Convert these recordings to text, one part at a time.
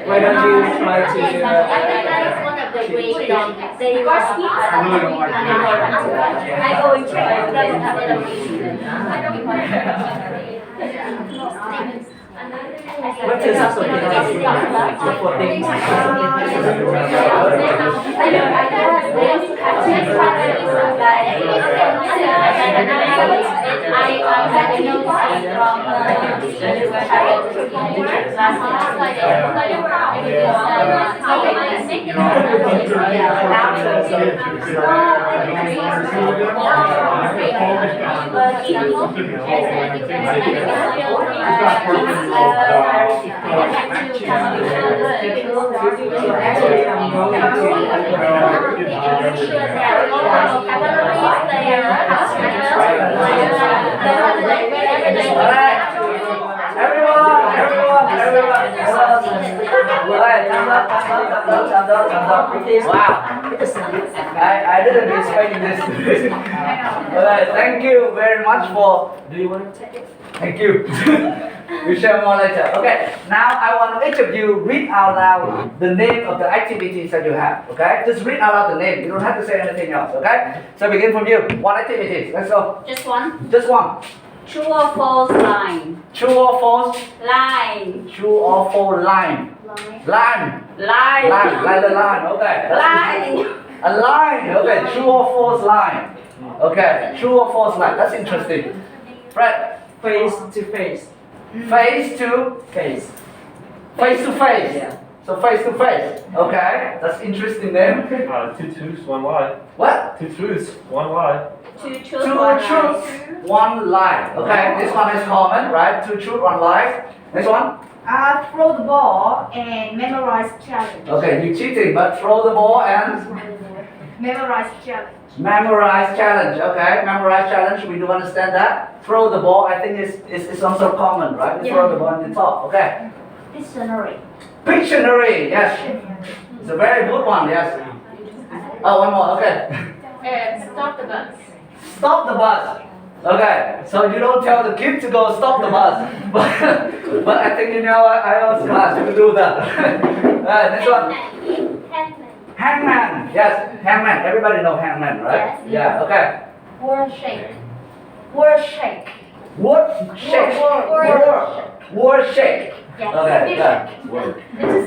Why don't you try to what is up with Wow, I didn't expect this. Alright, thank you very much for. Do you want to take it? Thank you. We share more later. Okay, now I want each of you read out loud the name of the activities that you have. Okay, just read out loud the name. You don't have to say anything else. Okay, so begin from you. What activities? Let's go. Just one. Just one. True or false line? True or false? Line. True or false line? Line. Line. Line. Like the line. Okay. Line. A line. Okay. True or false line? Okay. True or false line? That's interesting. Fred. Face to face. Face to Face. face to face. Yeah. So face to face. Okay, that's interesting name. Two truths, one lie. What? Two truths, one lie. Two truths, Two one truths, lie. one lie. Okay, this one is common, right? Two truths, one lie. Next one. Throw the ball and memorize challenge. Okay, you cheating, but throw the ball and Memorize challenge. memorize challenge. Okay, memorize challenge. We do understand that. Throw the ball. I think is also common, right? You throw the ball in the top. Okay. Dictionary. Pictionary. Yes, it's a very good one. Yes. Oh, one more. Okay. Stop the bus. Stop the bus. Okay, so you don't tell the kid to go stop the bus, but I think in our IELTS class you do that. Next one. Hangman. Yes, hangman. Everybody know hangman, right? Yes. Yeah. Okay. Word shake. Word shake. Word shake. Word. Word shake. Yes. Okay. Yeah. Word.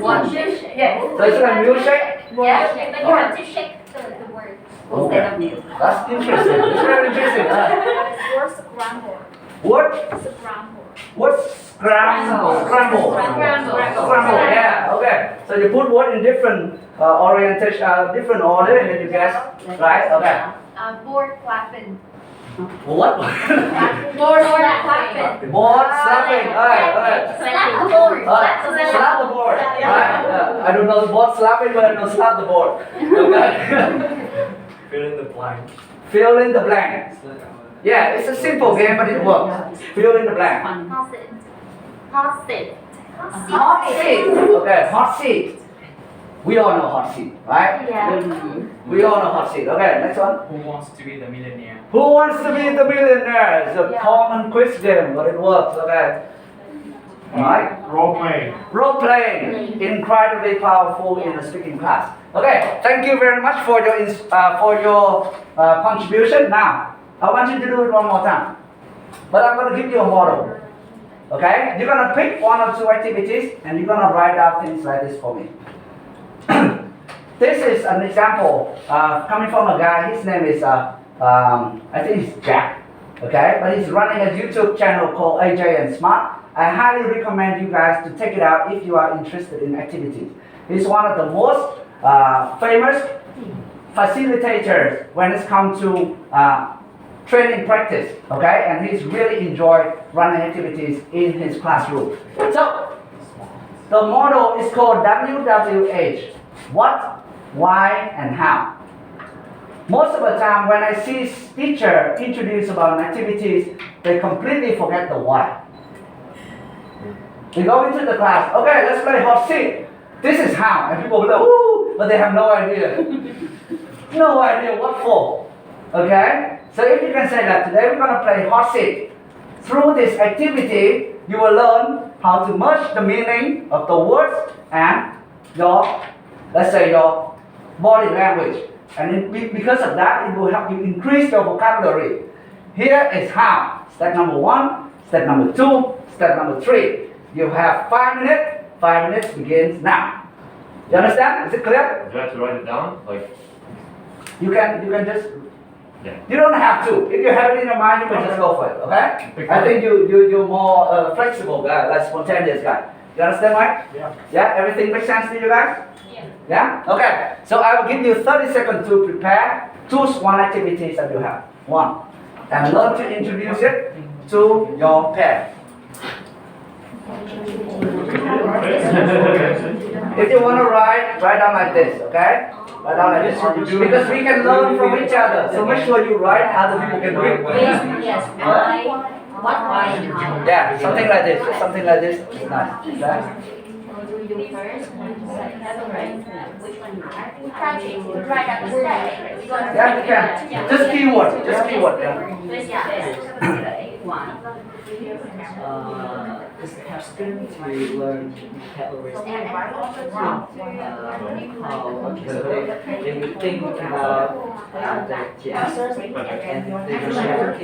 One. Yes. So it's like milkshake. Yes. But you have to shake the word instead of milk. That's interesting. It's very interesting. Word scramble. Word. Scramble. Word scramble. Scramble. Scramble. Yeah. Okay. So you put word in different orientation, different order, and then you guess, right? Okay. Board clapping. What? Board clapping. Board slapping. Alright. Slap the board. Slap the board. Right? Yeah. I don't know the board slapping, but I know slap the board. Okay. Fill in the blank. Fill in the blank. Yeah, it's a simple game, but it works. Fill in the blank. Fun. Hot seat. Hot seat. Hot seat. Okay, hot seat. We all know hot seat, right? Yeah. We all know hot seat. Okay, next one. Who wants to be the millionaire? Who wants to be the millionaire? It's a Yeah. common quiz game, but it works. Okay. Alright. Role playing. Role playing, incredibly powerful in the speaking class. Okay, thank you very much for your contribution. Now, I want you to do it one more time, but I'm going to give you a model. Okay, you're going to pick one or two activities, and you're going to write out things like this for me. This is an example coming from a guy. His name is I think it's Jack. Okay, but he's running a YouTube channel called AJ and Smart. I highly recommend you guys to check it out if you are interested in activities. He's one of the most famous facilitators when it comes to training practice, okay? And he's really enjoyed running activities in his classroom. So, the model is called WWH. What, why, and how. Most of the time when I see teacher introduce about activities, they completely forget the why. They go into the class, okay, let's play hot seat. This is how, and people will be like, woo, but they have no idea. No idea what for. Okay? So if you can say that today we're going to play hot seat. Through this activity, you will learn how to merge the meaning of the words and your, let's say, your body language. And because of that, it will help you increase your vocabulary. Here is how. Step number 1, step number 2, step number 3. You have 5 minutes. 5 minutes begins now. You understand? Is it clear? Do I have to write it down? Like, You can just. yeah. You don't have to. If you have it in your mind, you can just go for it. Okay? I think you're more flexible guy, like spontaneous guy. You understand, Mike? Yeah. Yeah. Everything makes sense to you guys? Yeah. Yeah. Okay. So I will give you 30 seconds to prepare. Choose one activity that you have. One, and learn to introduce it to your pair. If you want to write down like this, okay? Write down like this. Because we can learn from each other. So make sure you write, other people can do it. Yes, why, what, why, and how. Yeah, something like this. Something like this is nice. Okay? You first, which one you like? Practice. Write at the step. Yeah, you can. Just keyword. Just keyword. Yeah. One. Just have students to learn vocabulary. How, okay, so they would think about the answers and they will share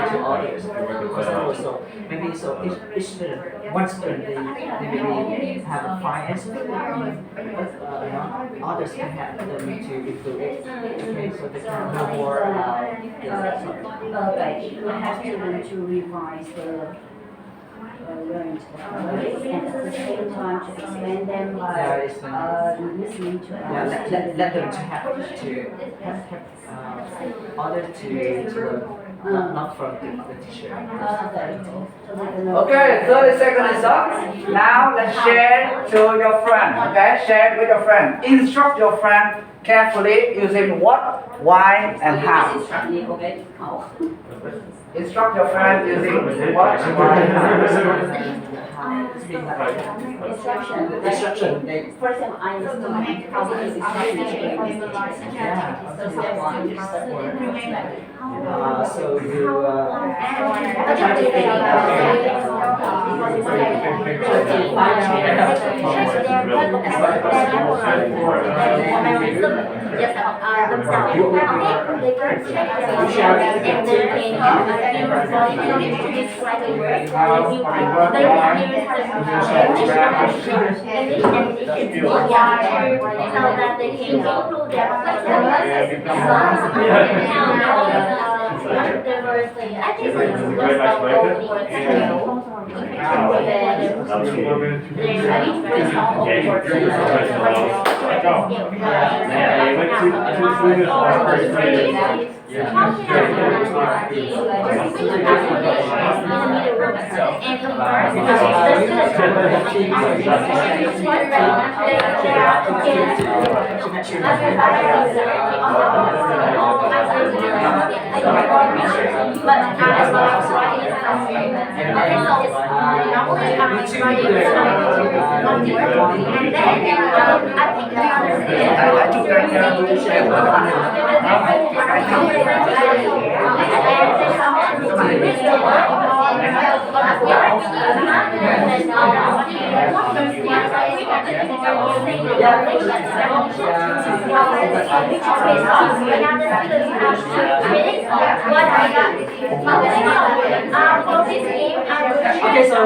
to others. So maybe so each student, one student, they maybe have a 5 answers, others can help them to improve it. Okay, so they can know more about the topic. Okay, you have to revise the learned vocabulary and at the same time to expand them by listening to Yeah, others. let them to have others to learn, not from the teacher. Okay, 30 seconds is up. Now let's share to your friend. Okay, share it with your friend. Instruct your friend carefully using what, why, and how. Instruct your friend using what, why, and how. Instruction. For example, I understand how to use instruction. So step one, step one. So you Okay, so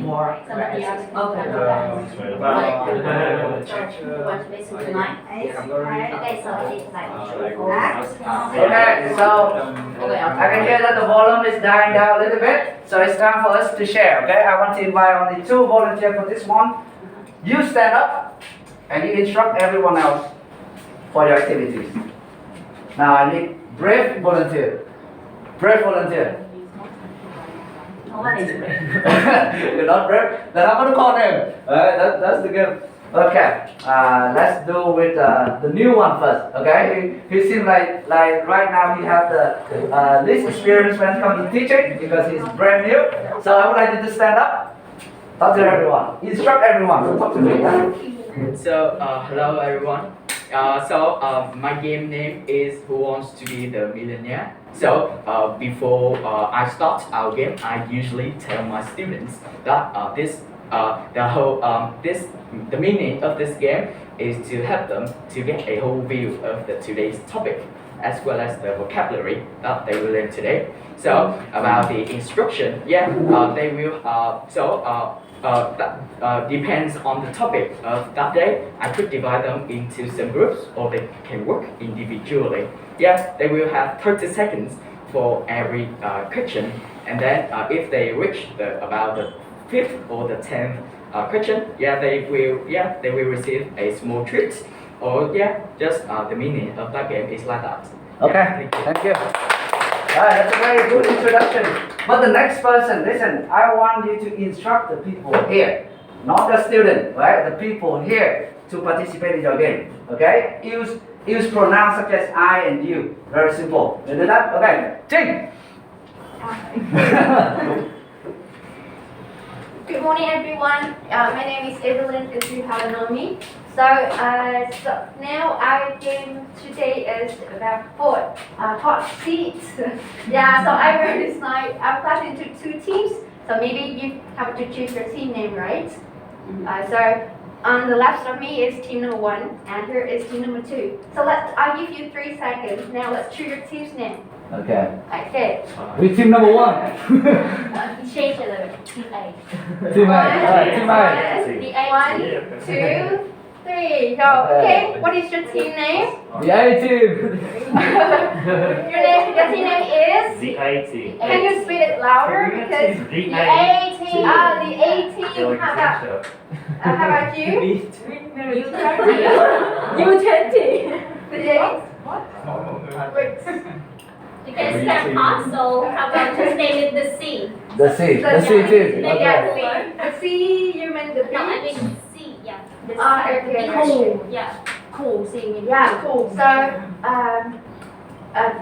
more practice. Okay, so I can hear that the volume is dying down a little bit, so it's time for us to share. Okay, I want to invite only 2 volunteers for this one. You stand up and you instruct everyone else for your activities. Now I need brave volunteer. Brave volunteer. No one is brave. You're not brave? Then I'm gonna call him. That's the game. Okay, let's do with the new one first. Okay, he seems like right now he have the least experience when it comes to teaching because he's brand new. So I would like you to stand up, talk to everyone, instruct everyone. Talk to me. So, hello everyone. My game name is Who Wants to Be the Millionaire? So, before I start our game, I usually tell my students that the meaning of this game is to help them to get a whole view of today's topic, as well as the vocabulary that they will learn today. So, about the instruction, they will. That depends on the topic of that day. I could divide them into some groups, or they can work individually. They will have 30 seconds for every question, and then if they reach about the 5th or the 10th question, they will receive a small treat or yeah, just the meaning of that game is like that. Okay, thank you. Alright, that's a very good introduction. But the next person, listen, I want you to instruct the people here, not the student, right? The people here to participate in your game. Okay? Use pronouns such as I and you. Very simple. You do that? Okay. Jing. Good morning, everyone. My name is Evelyn, if you haven't known me. So now our game today is about hot seats. Yeah, so I wrote this night, I've classed into 2 teams. So maybe you have to choose your team name, right? So on the left of me is team number 1, and here is team number 2. So I'll give you 3 seconds. Now let's choose your team's name. Okay. Okay. We team number 1. Change it. Team A. Team A. Alright, team A. The A. 1, 2, 3. Go. Okay. What is your team name? The A team. Your team name is? The A team. Can you speak it louder? Because The the A. A team. The A I feel team. like How a about teacher. how about you? You can spell hot, so how about just name it the sea? The C. The C team. Okay. The C. You mean the No, I beach? mean sea, yeah. The Ah, sea, okay. the Cool. beach, yeah. Cool. C. Yeah. Cool. So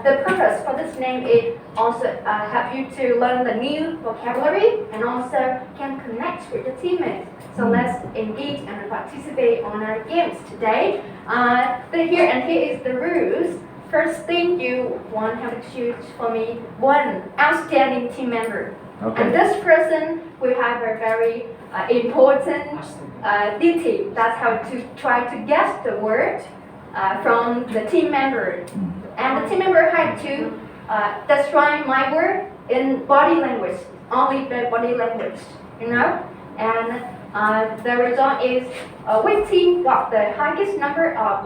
the purpose for this name is also help you to learn the new vocabulary and also can connect with your teammates. So let's engage and participate on our games today. Here is the rules. First thing you want to choose for me 1 outstanding team member. And Okay. this person will have a very important duty. That's how to try to guess the word from the team member. And the team member had to describe my word in body language, only the body language, you know? And the result is which team got the highest number of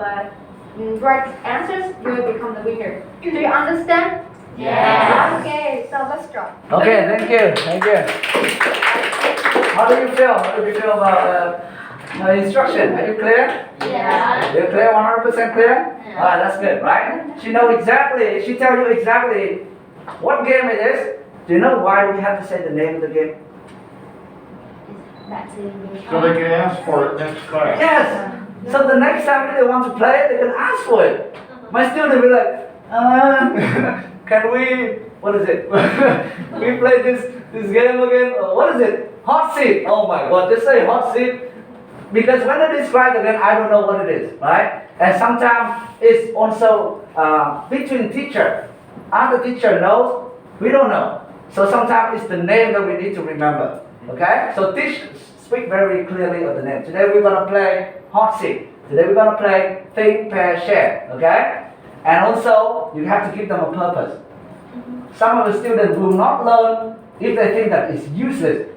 right answers will become the winner. Do you understand? Yes. Okay, so let's start. Okay, thank you. Thank you. How do you feel? How do you feel about instruction? Are you clear? Yeah. You're clear? 100% clear? Alright, that's good, right? She tell you exactly what game it is. Do you know why we have to say the name of the game? That's it. So they can ask for it next class. Yes! So the next time they want to play, they can ask for it. My student will be like, can we, what is it? We play this game again? What is it? Hot seat. Oh my God, just say hot seat. Because when they describe the game, I don't know what it is, right? And sometimes it's also between teacher. Other teacher knows, we don't know. So sometimes it's the name that we need to remember. Okay? So speak very clearly of the name. Today we're gonna play hot seat. Today we're gonna play think, pair, share. Okay? And also you have to give them a purpose. Some of the students will not learn if they think that it's useless.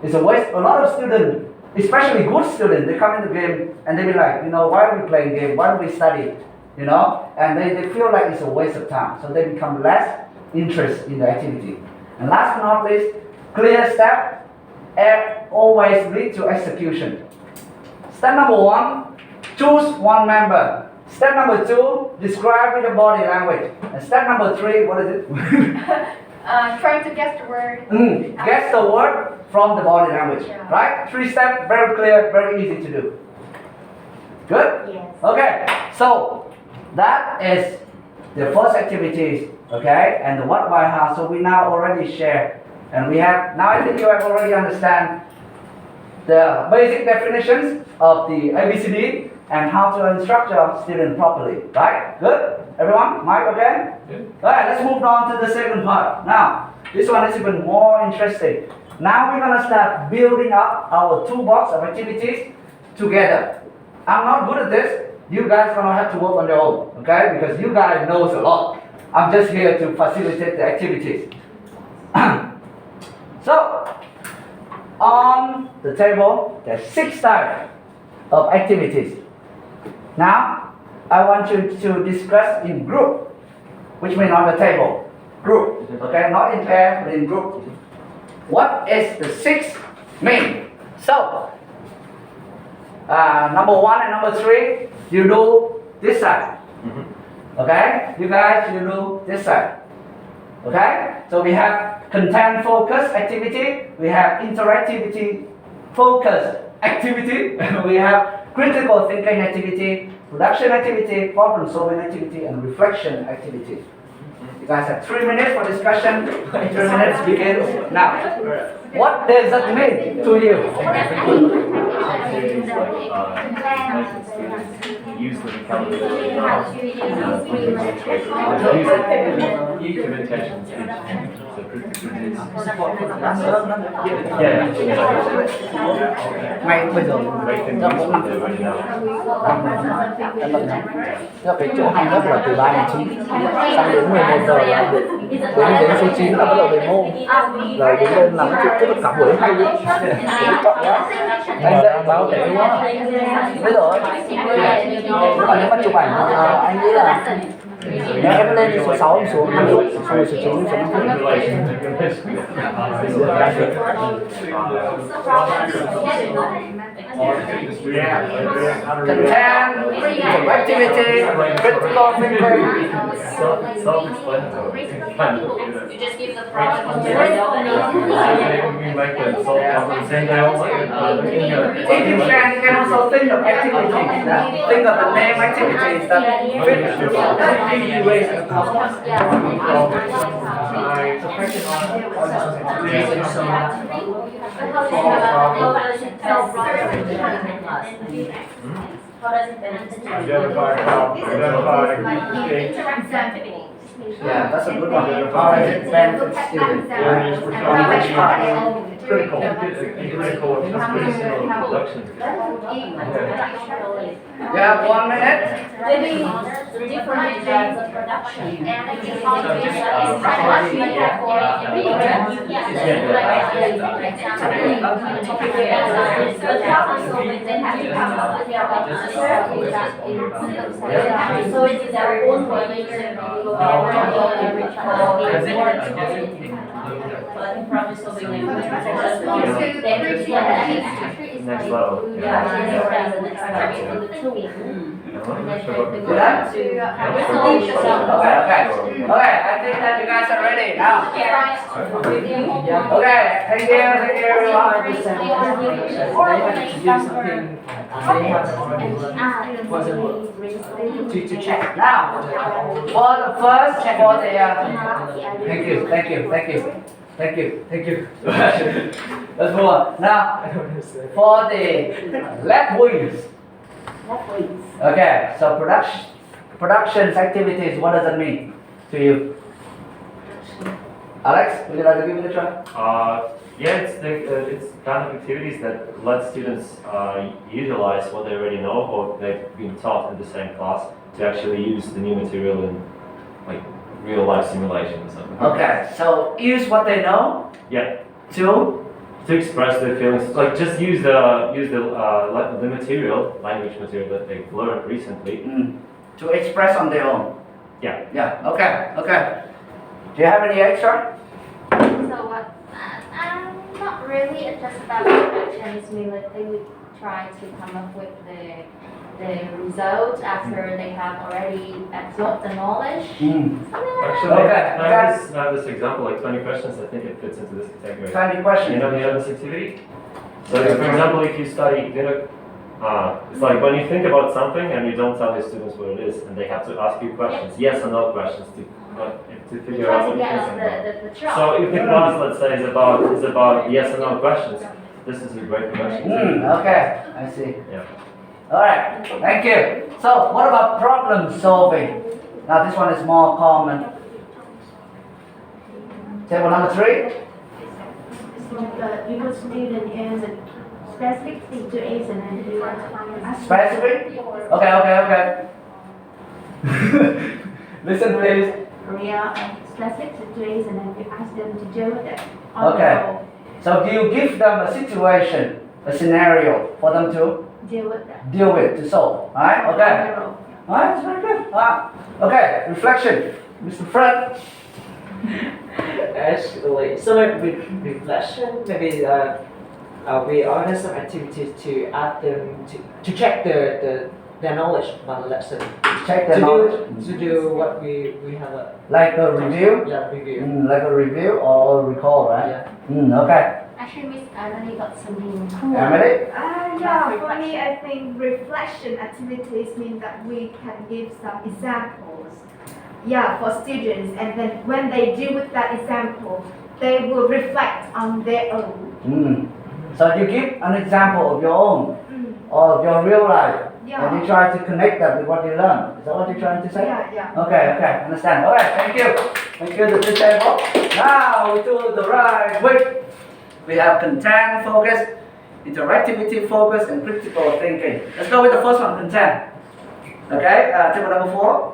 It's a waste. A lot of students, especially good students, they come in the game and they be like, why are we playing game? Why do we study? And they feel like it's a waste of time. So they become less interested in the activity. And last but not least, clear step always lead to execution. Step number 1, choose one member. Step number 2, describe with the body language. And step number 3, what is it? Trying to guess the word. Guess the word from the body language. Yeah. Right? 3 steps, very clear, very easy to do. Good? Yes. Okay, so that is the first activities, okay, and the what, why, how. So we now already share, and we have, now I think you have already understand the basic definitions of the ABCD and how to instruct your student properly, right? Good? Everyone, mic okay? Good. Alright, let's move on to the second part. Now, this one is even more interesting. Now we're gonna start building up our toolbox of activities together. I'm not good at this. You guys gonna have to work on your own, okay? Because you guys knows a lot. I'm just here to facilitate the activities. So, on the table, there's 6 types of activities. Now, I want you to discuss in group, which means on the table. Group, okay? Not in pair, but in group. What is the 6 mean? So, number 1 and number 3, you do this side. Mhm. Okay? You guys, you do this side. Okay? So we have content focused activity, we have interactivity focused activity, we have critical thinking activity, production activity, problem solving activity, and reflection activity. You guys have 3 minutes for discussion. 3 minutes begins now. What does that mean to you? Use the vocabulary. Use of intention speech. So critical Ngay bây giờ Make them nó use cũng what they already know. cái chỗ hay nhất là từ 3 đến 9 sang đến 11 giờ là đến số 9 là bắt đầu đến môn rồi đến lên làm cái cả buổi hay lắm anh báo thể quá bây giờ còn nếu mà chụp ảnh anh nghĩ là nếu em lên số 6 em xuống 5 phút rồi số 9 em xuống 5 phút content, activity, critical thinking. Self-explanatory. You just give the problem. We make them solve problems and they all If you can also think of activities, think of the name activities that fit in ways of Identify problem, identify Yeah, that's a good one. How does it benefit students? areas for Which part? critical, critical production. You have 1 minute. Maybe different types of production and so it is our own way Next level. Okay, I think that you guys are ready now. Okay, thank you everyone. To check now. For the first, for the thank you. Let's move on. Now, for the left wings. Okay, so productions activities, what does that mean to you? Alex, would you like to give it a try? Yeah, it's kind of activities that let students utilize what they already know or they've been taught in the same class to actually use the new material in like real life simulation or something. Okay, so use what they know Yeah, to to express their feelings, like just use the material, language material that they've learned recently. to express on their own. Yeah. Yeah. Okay. Do you have any extra? So what? Not really. It's just about productions. They would try to come up with the results after they have already absorbed the knowledge. Actually, Okay, I have this example, like 20 questions. I think it fits into this category. 20 questions. You know this activity? So, for example, if you study, it's like when you think about something and you don't tell your students what it is, and they have to ask you questions, yes or no questions, to figure out what you're thinking about. The job. So, if the class, let's say, is about yes or no questions, this is a great question. Okay, I see. Yeah. All right, thank you. So, what about problem solving? Now, this one is more common. Table number 3. You put student in a specific situation and you want to find a Specific? Okay. Listen, please. real and specific situation and you ask them to deal with it. Okay. So, do you give them a situation, a scenario for them to Deal with that. deal with, to solve? Alright, okay. Alright, that's very good. Okay, reflection. Mr. Fred. Actually, so with reflection, maybe we organize some activities to ask them to check the their knowledge about the lesson. Check the To knowledge. do what we have a Like a review? review. Like a review or recall, right? Yeah. Okay. Actually, Miss Emily got something cool. Emily? Yeah, for me, I think reflection activities mean that we can give some examples. Yeah, for students, and then when they deal with that example, they will reflect on their own. So you give an example of your own or of your real life, and Yeah. you try to connect that with what you learn. Is that what you're trying to say? Yeah. Okay, understand. All right, thank you. Thank you to this table. Now we do the right way. We have content focus, interactivity focus, and critical thinking. Let's go with the first one, content. Okay, table number 4.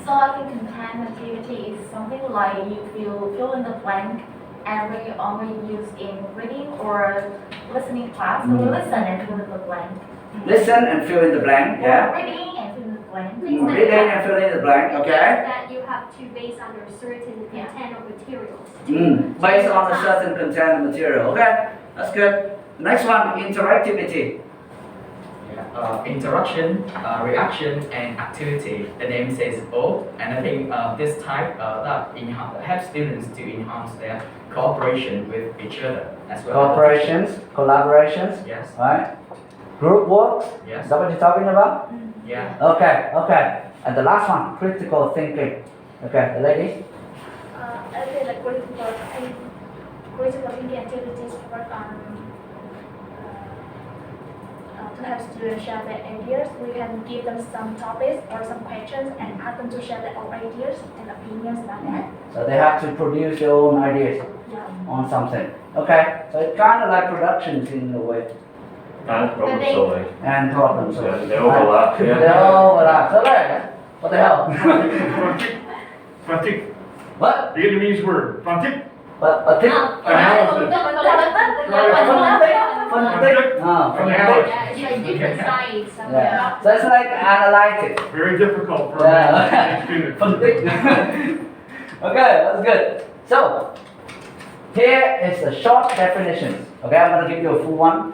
So I think content activity is something like you fill in the blank and we only use in reading or listening class. So we listen and fill in the blank. Listen and fill in the blank. Yeah. Or reading and fill in the blank. Reading and fill in the blank. Okay. That you have to base on a certain content or materials. Based on a certain content and material. Okay, that's good. Next one, interactivity. Interaction, reaction, and activity. The name says it all, and I think this type that helps students to enhance their cooperation with each other as well. Cooperations, collaborations, Yes. right? Group works. Yes. Is that what you're talking about? Yeah. Okay. And the last one, critical thinking. Okay, the ladies. I think the critical thinking activities work on to help students share their ideas. We can give them some topics or some questions and ask them to share their own ideas and opinions about that. So they have to produce their own ideas Yeah. on something. Okay, so it's kind of like productions in a way, And problem solving. and problems. Yeah, they overlap. They Yeah. overlap. So there. What the hell? Fanatic. What? The Vietnamese word. Fanatic. But think. Analysis. Phonetic. Analysis. Yeah, it's like different sides. Yeah. So it's like analytic. Very difficult for Yeah. a student. Phonetic. Okay, that's good. So here is the short definitions. Okay, I'm gonna give you a full one.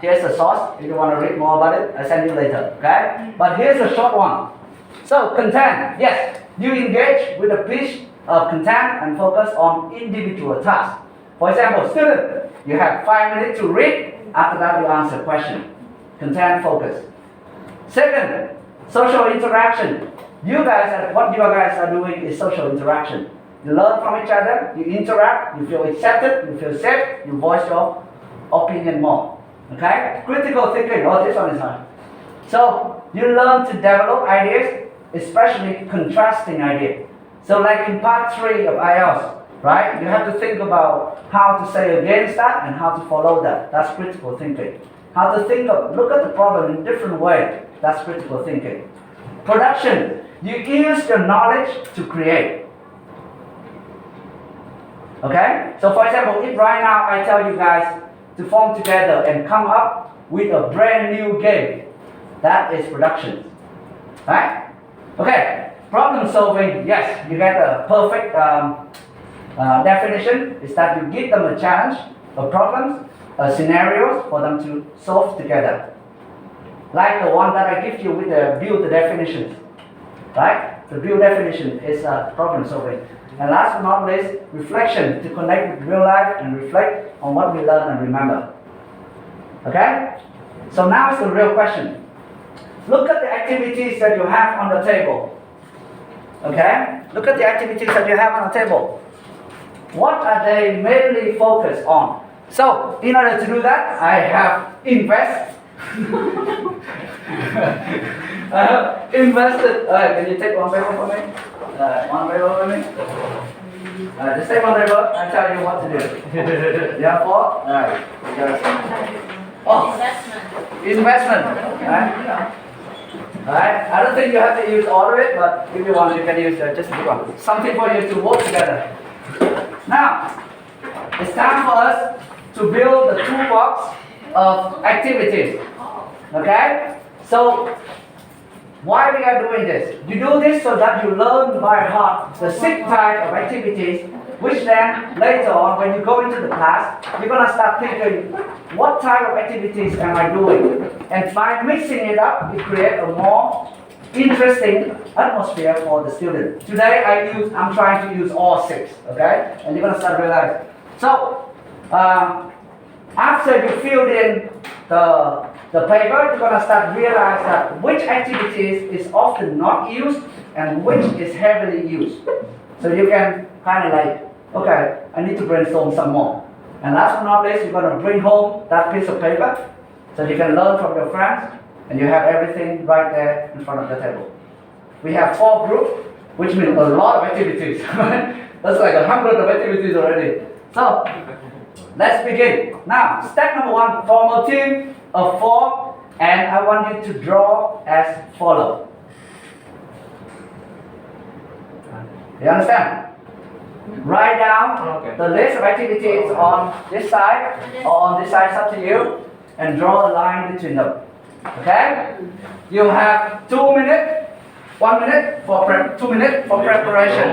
Here's the source. If you want to read more about it, I'll send you later. Okay? But here's a short one. So content. Yes, you engage with a piece of content and focus on individual tasks. For example, student, you have 5 minutes to read. After that, you answer question. Content focus. Second, social interaction. What you guys are doing is social interaction. You learn from each other, you interact, you feel accepted, you feel safe, you voice your opinion more. Okay? Critical thinking. Oh, this one is hard. So you learn to develop ideas, especially contrasting ideas. So like in part 3 of IELTS, right? You have to think about how to say against that and how to follow that. That's critical thinking. How to look at the problem in different way. That's critical thinking. Production. You use your knowledge to create. Okay? So for example, if right now I tell you guys to form together and come up with a brand new game, that is production. Right? Okay. Problem solving, yes, you get a perfect definition, is that you give them a challenge, a problem, scenarios for them to solve together. Like the one that I give you with the build definitions. Right? The build definition is problem solving. And last but not least, reflection, to connect with real life and reflect on what we learn and remember. Okay? So now it's the real question. Look at the activities that you have on the table. Okay? Look at the activities that you have on the table. What are they mainly focused on? So, in order to do that, I have invest. I have invested. Can you take one paper for me? One paper for me? Just take one paper and tell you what to do. Therefore, investment. Alright, I don't think you have to use all of it, but if you want, you can use just a one. Something for you to work together. Now, it's time for us to build the toolbox of activities. Okay? So, why we are doing this? You do this so that you learn by heart the 6 types of activities which then later on when you go into the class, you're gonna start thinking, what type of activities am I doing? And by mixing it up, it creates a more interesting atmosphere for the student. Today I'm trying to use all 6, okay? And you're gonna start realizing. So, after you filled in the paper, you're gonna start realize that which activities is often not used and which is heavily used. So you can kind of like, okay, I need to brainstorm some more. And last but not least, you're gonna bring home that piece of paper so you can learn from your friends and you have everything right there in front of the table. We have 4 groups, which means a lot of activities. That's like 100 of activities already. So, let's begin. Now, step number 1, form a team of 4, and I want you to draw as follows. You understand? Write down the list of activities on this side or on this side, it's up to you, and draw a line between them. Okay? You have 2 minutes, 1 minute for 2 minutes for preparation.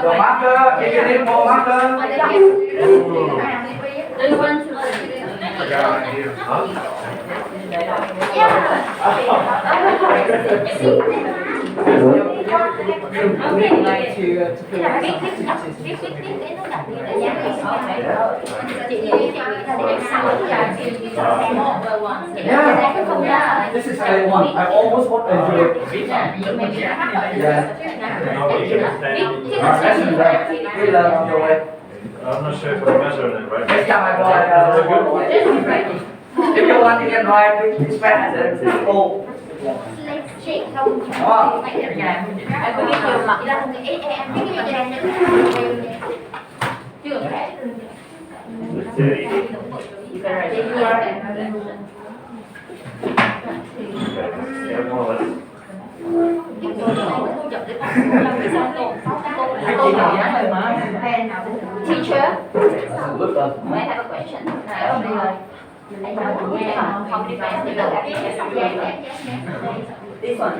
Your marker, if you need more marker. Do you want to Yeah, this is I want. I almost want to do it. On your way. I'm not sure if I measured it right. Next time I go, if you want, you can write with this pen and then oh. Let's see. Yeah, more or less. Teacher, Look up. may I have a question? This one.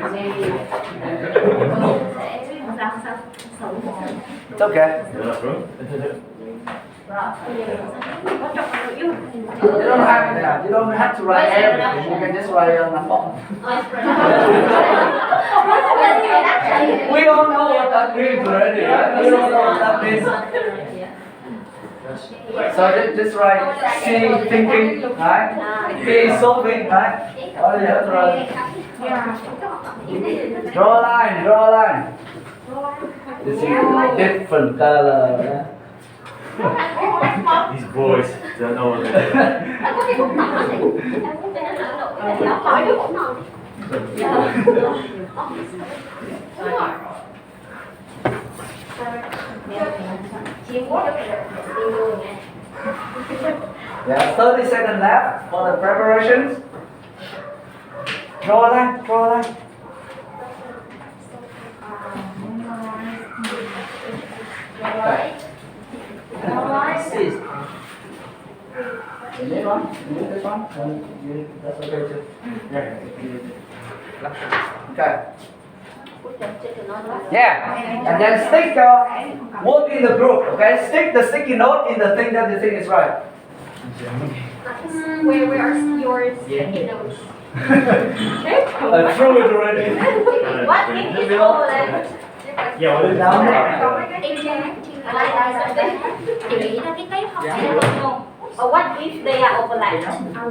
It's okay. You wanna prove? You don't have to write everything. You can just write on the phone. We all know what that means already, right? We all know what that means. So just write C, thinking, right? P, solving, right? All you have to write. Draw a line, draw a line. This is different color. Yeah? These boys don't know what they're Yeah, 30 seconds left for the preparations. Draw a line, draw a line. Okay. You need one? You need this one? That's okay too. Okay. Yeah, and then stick your work in the group, okay? Stick the sticky note in the thing that you think is right. where are your sticky notes? I threw it already. What if it's over there? Yeah, what is Down there. What if they are overlapped?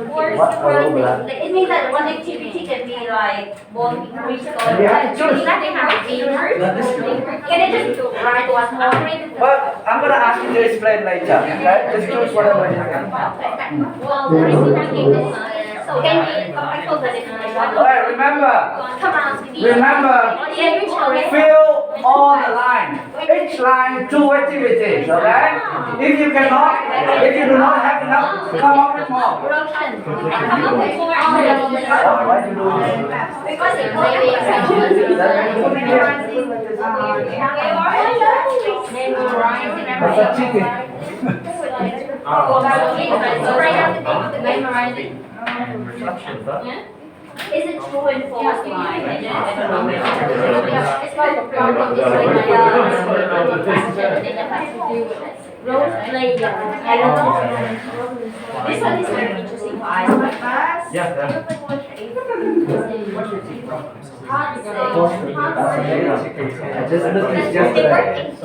What are overlap? It means that one activity can be like both increased or And you have to choose. Can I just write one more? Well, I'm gonna ask you to explain later, okay? Just choose whatever you think. Well, there is ranking this. So can we go back to the definition? Alright, remember, Come on, fill all the line. Each line, 2 activities, okay? If you do not have enough, come up with more. Production. Why do you do this? Because it may be That's a cheating. memorizing. Reflections, huh? Yeah. Is it true and false line? And then it's like a problem. It's like that has to do with it. Role play. I don't know. This one is very interesting for us. Yeah, yeah. I just noticed yesterday.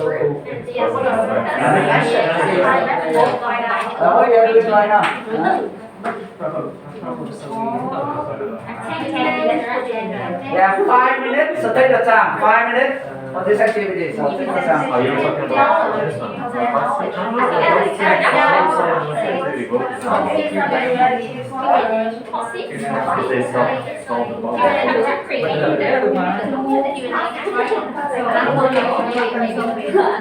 Oh, yeah, which line now? Yeah, 5 minutes, so take the time. 5 minutes for this activity, so take the time. Oh, you're talking about this one. They solve the problem.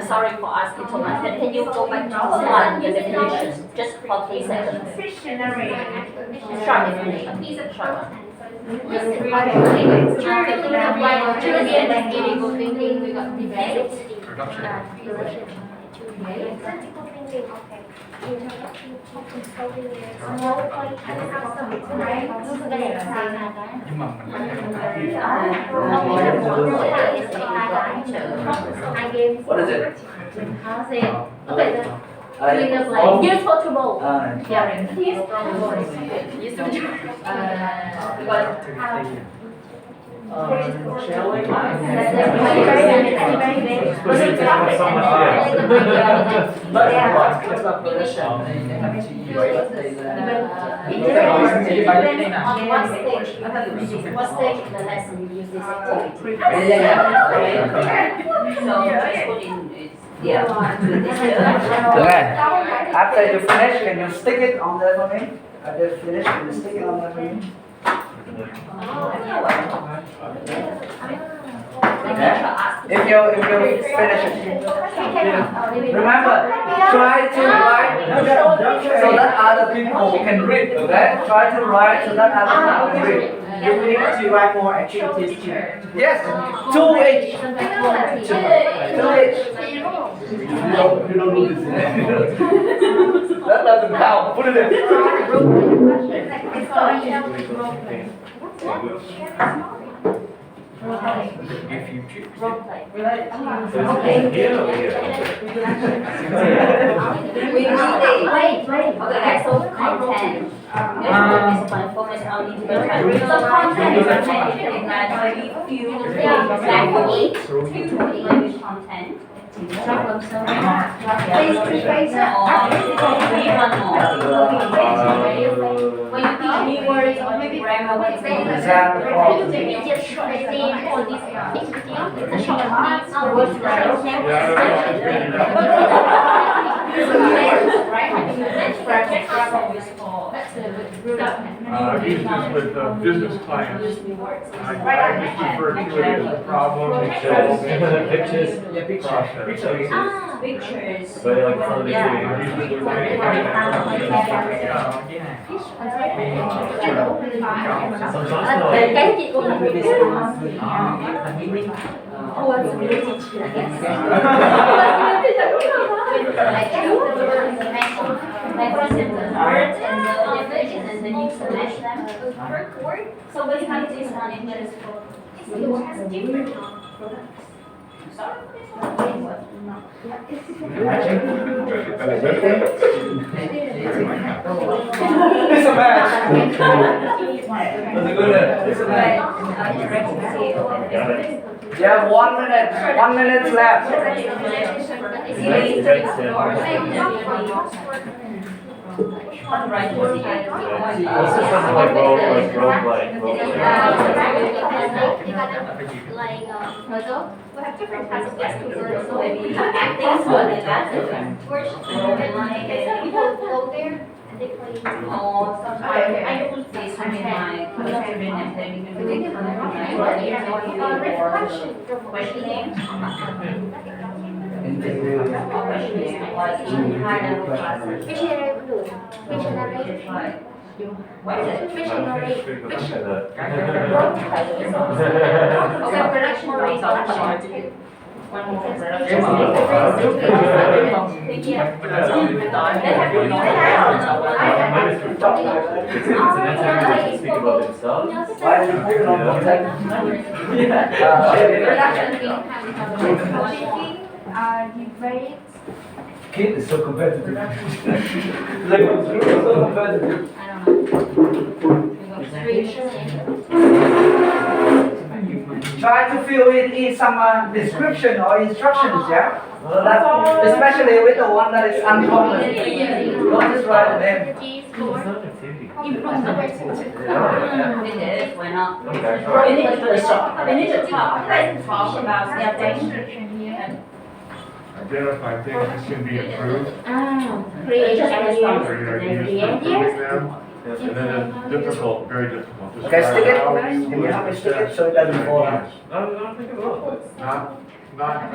Sorry for asking too much, but can you go back to one, your definition, just for 3 seconds? Short definition, a piece of short one. Critical thinking, we got debate. Critical thinking, okay. What is it? Useful to both. What stage in the lesson you use this activity? So just put in Okay. After you finish, can you stick it on there for me? After you finish, can you stick it on there for me? Okay. If you finish it, remember, try to write so that other people can read. Okay? Try to write so that other people can read. You need to write more activities too. Yes, 2 each. 2 each. You don't need this. That doesn't count. Put it in. Okay, so content. Focus on individual. So content is anything that you feel like you eat language content. Please one more. When you teach new words or maybe grammar, what is just short name for this activity. It's a short word I use this with business clients. I just refer to it as a problem solving Pictures. process. Pictures. So like some of the Cái chị cũng là người So basically this one is just for It's a match. That's a good one. It's a match. You have 1 minute. 1 minute left. What's this something like role play? We have different types of activities, so maybe acting, so like that, worship, people go there and they play. Or sometimes I don't say something like, reflection, questioning. It's an interview to speak about themselves. Why do you put it on contact? Debate. Kid is so competitive. Like, so competitive. I don't know. Try to fill it in some description or instructions, yeah? So that, especially with the one that is uncommon. Don't just write the name. It is, why not? They need to talk about their thing. Identify things that can be improved, Create or ideas. use them. And then it's difficult, very difficult. Okay, stick it. Describe how you Can you help me would stick it so it doesn't fall out? I don't think it will. not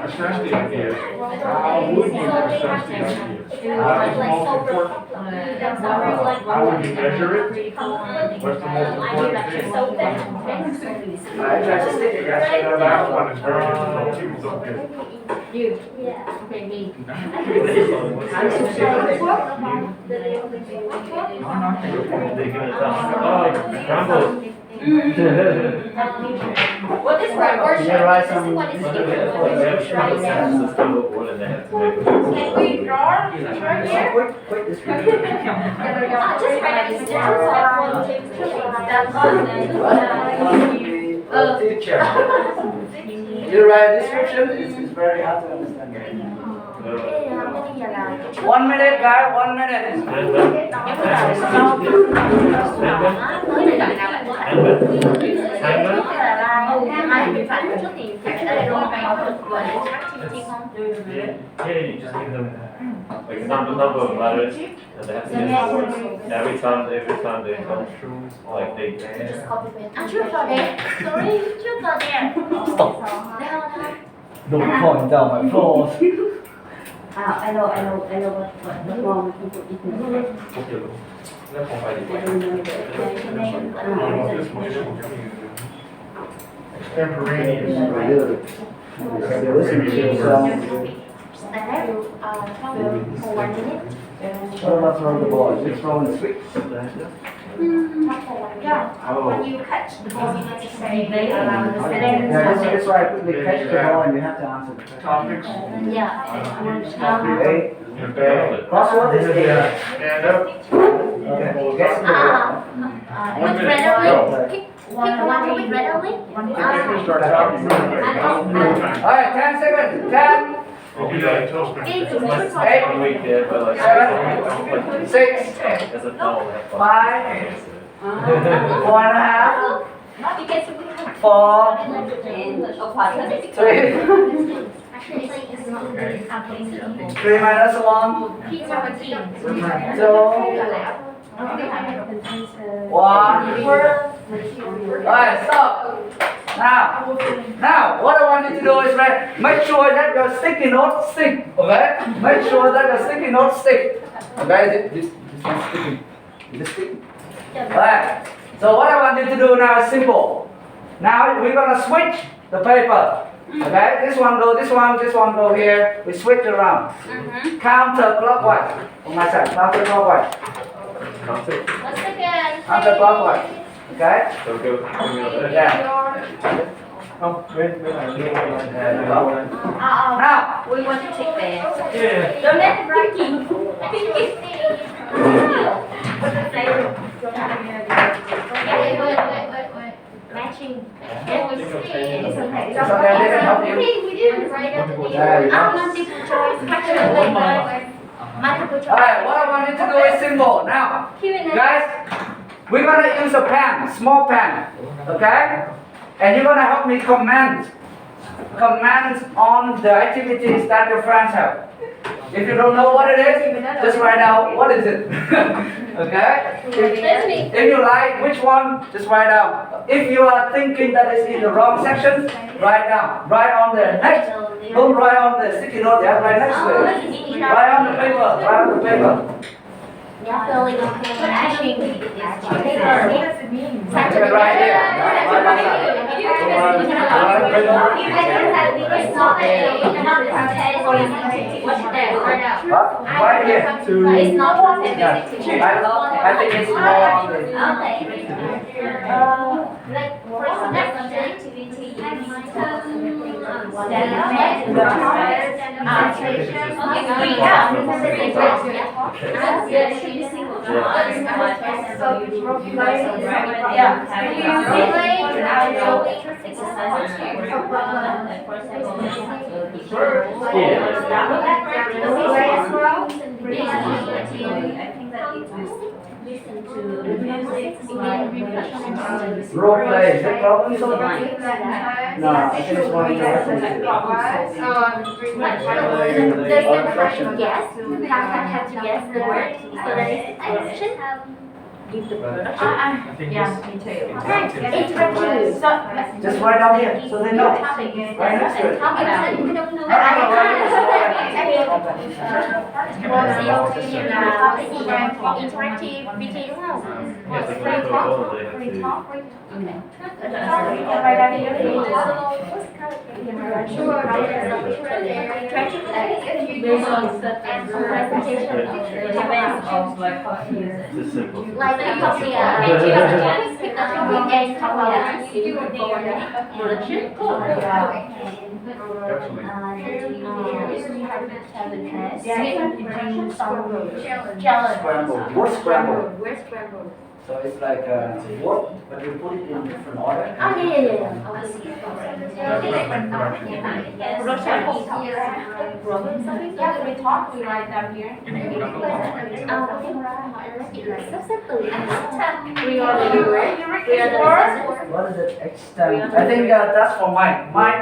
assess the ideas. How would you assess the ideas? What's the most important? How would you measure it? What's the most important thing? I try to stick it, yeah. The last one is very difficult. People don't get it. You. Okay, me. They give it a crumbles. What is my Can worship? you write This some? is what is It's crumble board and they have to make it. Can we draw right here? Quick description. Just write it down. That's Teacher. You write a description, it's very hard to understand. 1 minute, guy, 1 minute. Ai bị phản trước thì phải ở đây đúng không? Gọi là chat GPT không? Yeah, you just give them like a number of letters and they have to use words. Every time they come through, like they Just copy paste. I'm sure for that. Sorry, sure for that. Stop. No. Don't point down my flaws. I know what's wrong with people eating. แล้วผมไปดีกว่า Extemporaneous. For 1 minute. What about throwing the ball? Is it throwing the switch? Yeah, when you catch the ball, you need to say Yeah, that's right. They catch the ball and you have to answer the question. Topics. Yeah. Okay. And bad. Crossword is here. Stand up. Okay. Guess the word. With randomly. Pick one to with randomly. Start talking. Alright, 10 seconds. 10, We'll do that until it's been- 8, one week there, but like 7, 6, as a no, 5, 4.5, You can see 4, 3, Actually, it's not good. 3 minus 1, Pizza with tea. 2, 1. Alright, stop. Now, what I want you to do is make sure that your sticky notes stick. Okay? Make sure that your sticky notes stick. Okay? This one's sticking. Is it sticking? Alright. So what I want you to do now is simple. Now we're gonna switch the paper. Okay? This one go here. We switch around. Counterclockwise. On my side, counterclockwise. Once again. Counterclockwise. Okay? So go. Yeah. Now, We want to take the. Yeah. Don't let the pinky. Pinky. Wait. Matching. Yeah, we see. It's okay. it's okay, they can help you. We did right at the beginning. There you go. Multiple choice. Multiple choice. Alright, what I want you to do is simple. Now, Q&A. guys, we're gonna use a pen, small pen, okay? And you're gonna help me comment on the activities that your friends have. If you don't know what it is, just write down what is it. Okay? That's me. If you like which one, just write down. If you are thinking that is in the wrong section, write down. Write on the next. Don't write on the sticky note, yeah, right next to it. Write on the paper, write on the paper. Yeah, feeling okay. Matching. Right here. Right on the side. It's not the A, it's not the A. What's that? Huh? Right here. It's not the Yeah. I think it's more on the. Okay. Like for example, the activity you need to listen to the music, Role play, is that problem solving? No, I think it's more interesting. There's the question guess. Have to guess the word. So that is the question. Give the production. Interactive. Just write down here, so they know. Right next to it. We don't know. Interactive BT đúng không? Yes, if they go, they have to. It's simple. Like the copy and production. Scramble, word scramble. Word scramble. So it's like a word, but you put it in different order. Oh, yeah. Yeah, we talk, we write down here. Sắp xếp từ we are the word. What is it? Extent. I think that's for Mike. Mike,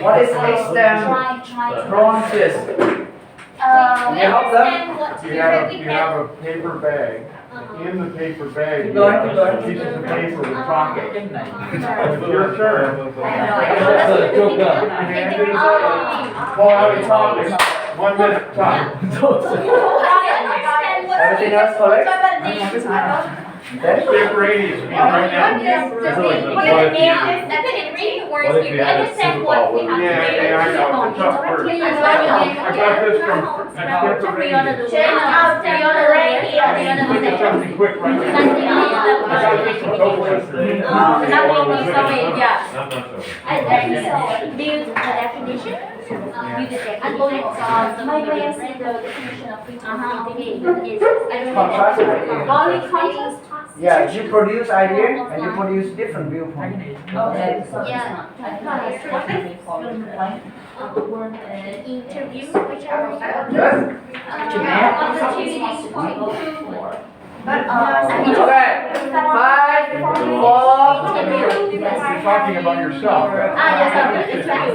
what is extent bronzes? Can you help them? You have a paper bag. In the paper bag, you Go ahead, have go ahead. pieces of paper with pockets. It's your turn. Pull out a topic. 1 minute time. Everything else correct? Okay. Big radius, me right now. What if you had a superpower? What would you Yeah, I know, it's a tough word. I got this from Contemporary. Think of something quick right now. I got this from Toastmasters. I'm not sure. Build the definition. Build the definition. My way of saying the definition of freedom is Contrast. Yeah, you produce idea and you produce different viewpoint. yeah. Interview, which are Good. Okay. 5, 4. You're talking about yourself. Good job,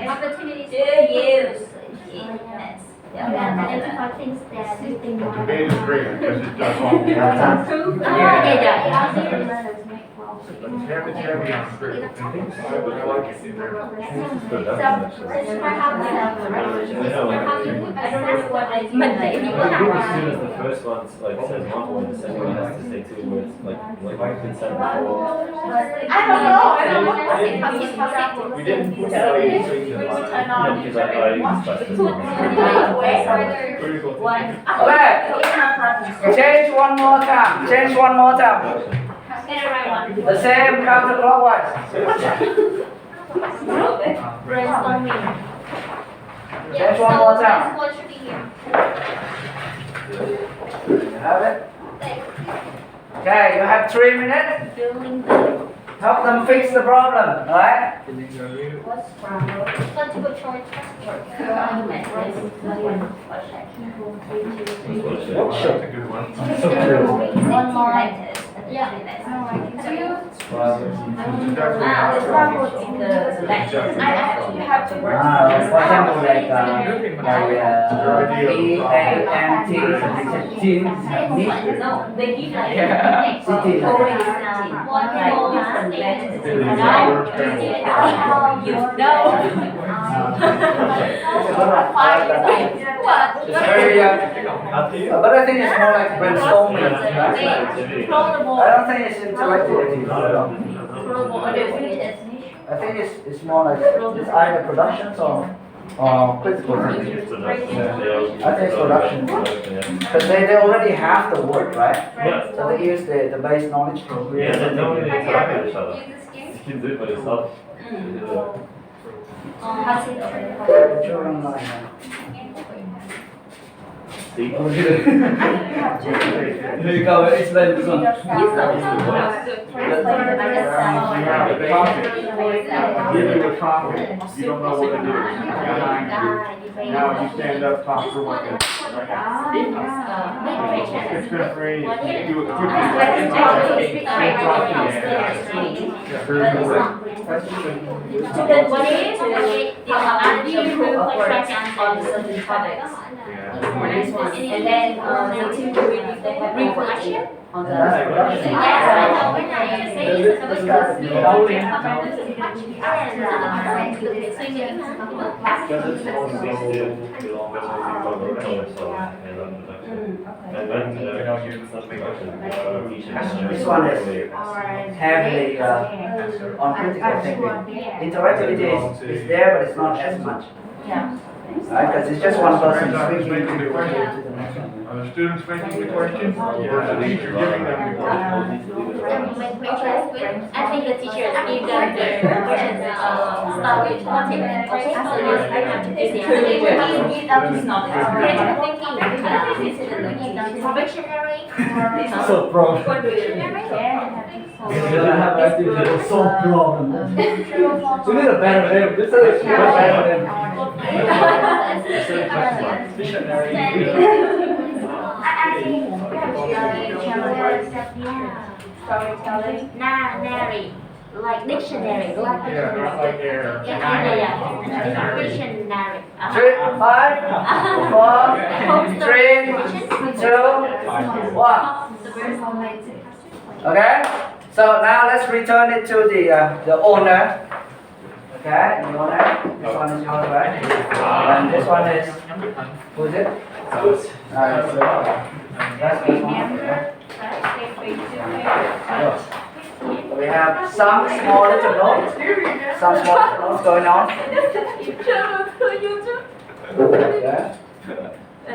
opportunities to use internet. Identify things that you think The debate is great because it does all. It's heavy on great. I like it in there. As soon as the first one like says one word, the second one has to say 2 words. Like you could say before. We didn't put anything in line. No, because I discussed this one. Okay. Change one more time. Change one more time. The same counterclockwise. Brainstorming. Change one more time. That's what should be here. You have it? Okay, you have 3 minutes. Building the Help them fix the problem, alright? flexible choice That's a good one. One more. Yeah. The starboard in the lecture. You have to For example, like EAMT, teams, meet. No, they give like Yeah. City. always one different letters. You It's very, but I think it's more like brainstorming. I don't think it's interactivity. I think it's more like it's either productions or critical thinking. I think it's production. Because they already have the word, right? Yeah. So they use the base knowledge to create Yeah, they something. don't really interact with each other. use the skills. You can do it by yourself. Children like, See? Here you go, explain this one. You have the topic. Give you a topic, you don't know what to do. Now you stand up, talk for what it is. It's gonna rain, you do it quickly. Student wanted to argue questions on certain topics. And then the team will read the reflection. On the That's production. This one is heavily on critical thinking. Interactivity is there, but it's not as much. Right? Because it's just one person speaking to the next one. Are the students making the questions, or the teacher giving them the questions? I think the teachers give them the questions start with topic. Okay, so I have to take it. They will give them critical thinking, dictionary, So pro. You're gonna have activity so problem. We need a better name. This is a better name. Storytelling. Narrate. Like dictionary. Yeah, not like air. Dictionary. 3, 5, 4, 3, 2, 1. Okay. So now let's return it to the owner. Okay, the owner. This one is yours, right? And this one is who is it? Alright, so that's this one. Okay. So we have some small little notes. Some small little notes going on. Okay.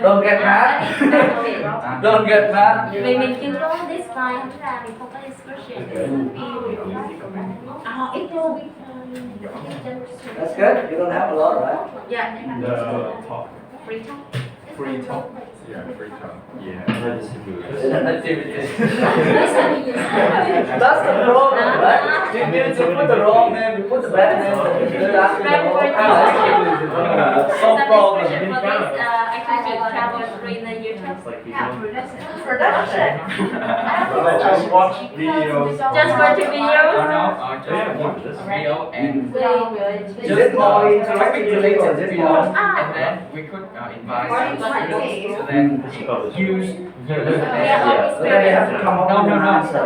Don't get mad. Don't get mad. Mình kêu nó this line ra mình không có description. That's good. You don't have a lot, right? Yeah. The talk. Free talk. Free talk. Yeah, free talk. Yeah. That's the problem, right? You put the wrong name, you put the bad name, you ask me the wrong Some problem. description for this activity travel through the YouTube. It's like you don't. Production. Just watch videos. Just watch the videos. Just watch this video and Is it more interactive related? Is it more? and then we could invite some students to then use But then they have to come up with an answer.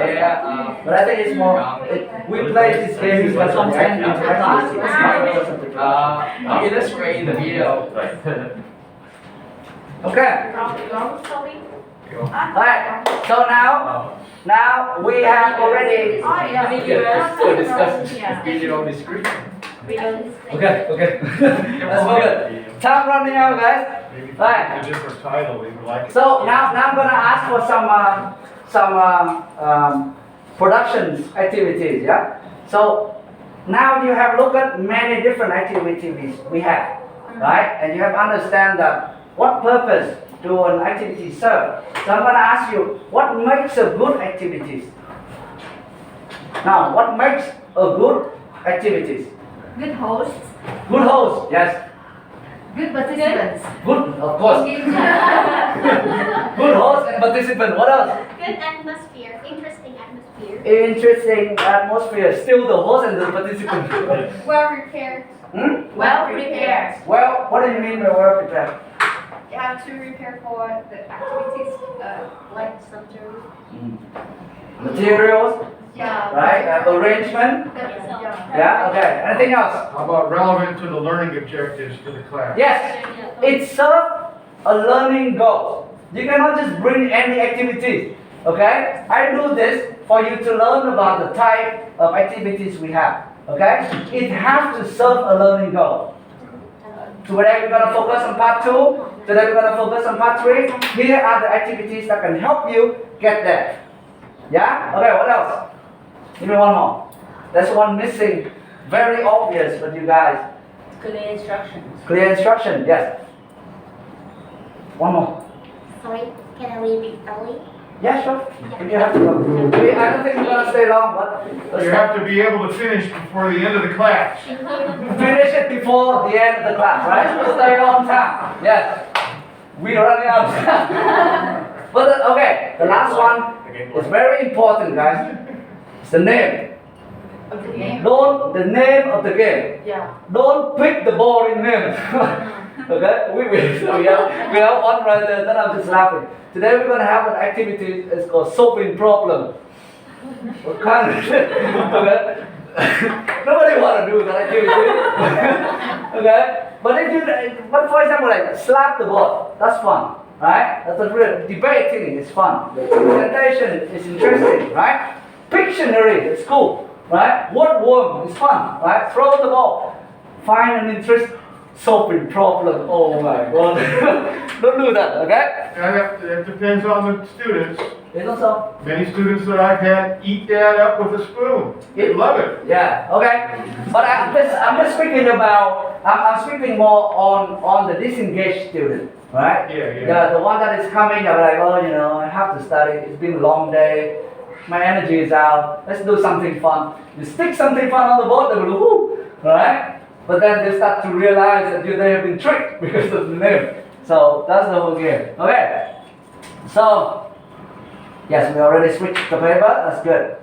But I think it's more, we play this game because of interactivity. It's not because of the production. illustrate the video. Right. Okay. Alright, so now we have already. So discuss video description. Okay. Let's move it. Time running out, guys. Right. A different title, we would like. So now I'm gonna ask for some productions activities. Yeah. So now you have looked at many different activities we have, right? And you have understand that what purpose do an activity serve. So I'm gonna ask you, what makes a good activities? Now, what makes a good activities? Good hosts. Good host, yes. Good participants. Good, of course. Good host and participant. What else? Good atmosphere, interesting atmosphere. interesting atmosphere. Still the host and the participant. Well prepared. Hmm? Well prepared. Well, what do you mean by well prepared? You have to prepare for the activities, like something. Materials, Yeah. right? Arrangement. Yeah. Okay. Anything else? How about relevant to the learning objectives for the class? Yes. It serves a learning goal. You cannot just bring any activities. Okay? I do this for you to learn about the type of activities we have. Okay? It has to serve a learning goal. Today we're going to focus on part 2. Today we're going to focus on part 3. Here are the activities that can help you get there. Yeah? Okay, what else? Give me one more. There's one missing. Very obvious with you guys. Clear instructions. Clear instruction, yes. One more. Sorry, can I leave it early? Yeah, sure. If you have to go. I don't think we're going to stay long, but let's You have to be able to finish before the end of the class. finish it before the end of the class, right? Stay on time. Yes. We're running out of time. But okay, the last one is very important, guys. It's the name. Don't the name of the game. Yeah. Don't pick the boring name. Okay? We have one right there, then I'm just laughing. Today we're gonna have an activity, it's called solving problem. What kind of okay? Nobody wanna do that activity. Okay? But for example, like slap the board, that's fun. Right? That's a real debating is fun. Presentation is interesting, right? Pictionary is cool, right? Word worm is fun, right? Throw the ball. Find an interest, solving problem. Oh my god. Don't do that, okay? That depends on the students. It's also Many students that I've had eat that up with a spoon. They love it. yeah, okay. But I'm just speaking about I'm speaking more on the disengaged student, right? Yeah. The one that is coming, they're like, oh, I have to study. It's been a long day. My energy is out. Let's do something fun. You stick something fun on the board, they will whoo, right? But then they start to realize that they have been tricked because of the name. So that's the whole game. Okay. So yes, we already switched the paper. That's good.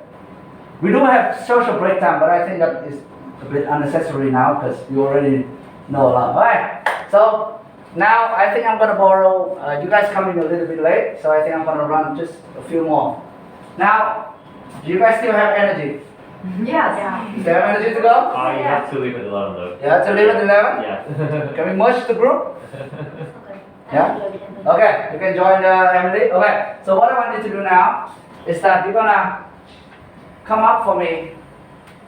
We do have social break time, but I think that is a bit unnecessary now because you already know a lot. Alright. So now I think I'm gonna borrow. You guys coming a little bit late, so I think I'm gonna run just a few more. Now, do you guys still have energy? Yes. Do you have energy to go? You have to leave at 11 though. You have to leave at 11? Yeah. Can we merge the group? Yeah? Okay, you can join Emily. Okay, so what I want you to do now is that you're gonna come up for me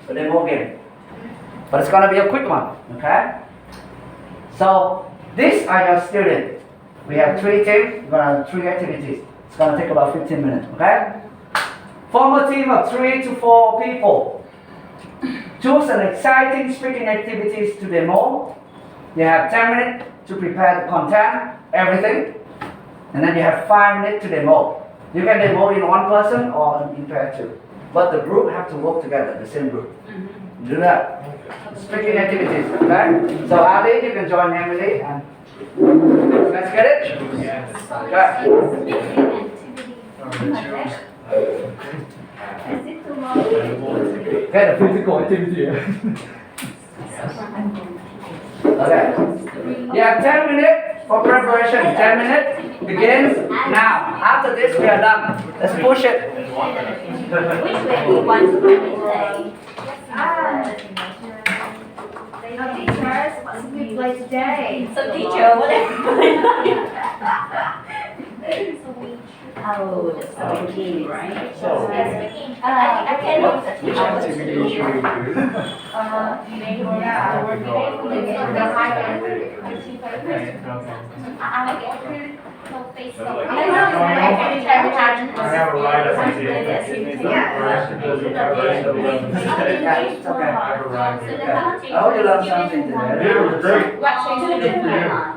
for the demo game. But it's gonna be a quick one, okay? So, these are your students. We have 3 teams, we're gonna have 3 activities. It's gonna take about 15 minutes, okay? Form a team of 3 to 4 people. Choose an exciting speaking activities to demo. You have 10 minutes to prepare the content, everything. And then you have 5 minutes to demo. You can demo in one person or in pair too. But the group have to work together, the same group. Do that. Speaking activities, okay? So Ali, you can join Emily and let's get it? Yes. Get a physical activity. Okay. You have 10 minutes for preparation. 10 minutes begins now. After this, we are done. Let's push it. Which way do you want to go today? Now, teachers, what should we play today? So teacher, Oh, the 17, right? I can. Which activity should we do? I have a ride at the I hope you learned something today. Yeah, it was great.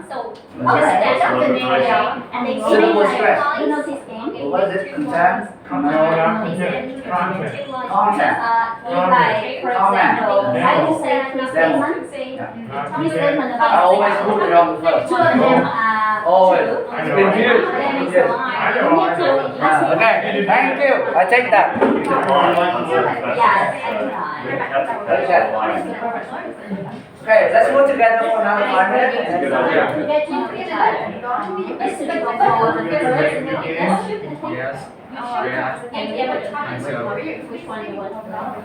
So, And they Syllable stress. you know this game? What is it? Content? Content. Content. like, for example, I will say three statements. Three statements I about always put it on the first. two of them are Always. I It's know. been huge. I Yes. know. Okay, thank you. I take that. Okay, let's work together for another 5 minutes. Yes. Which one you want to know?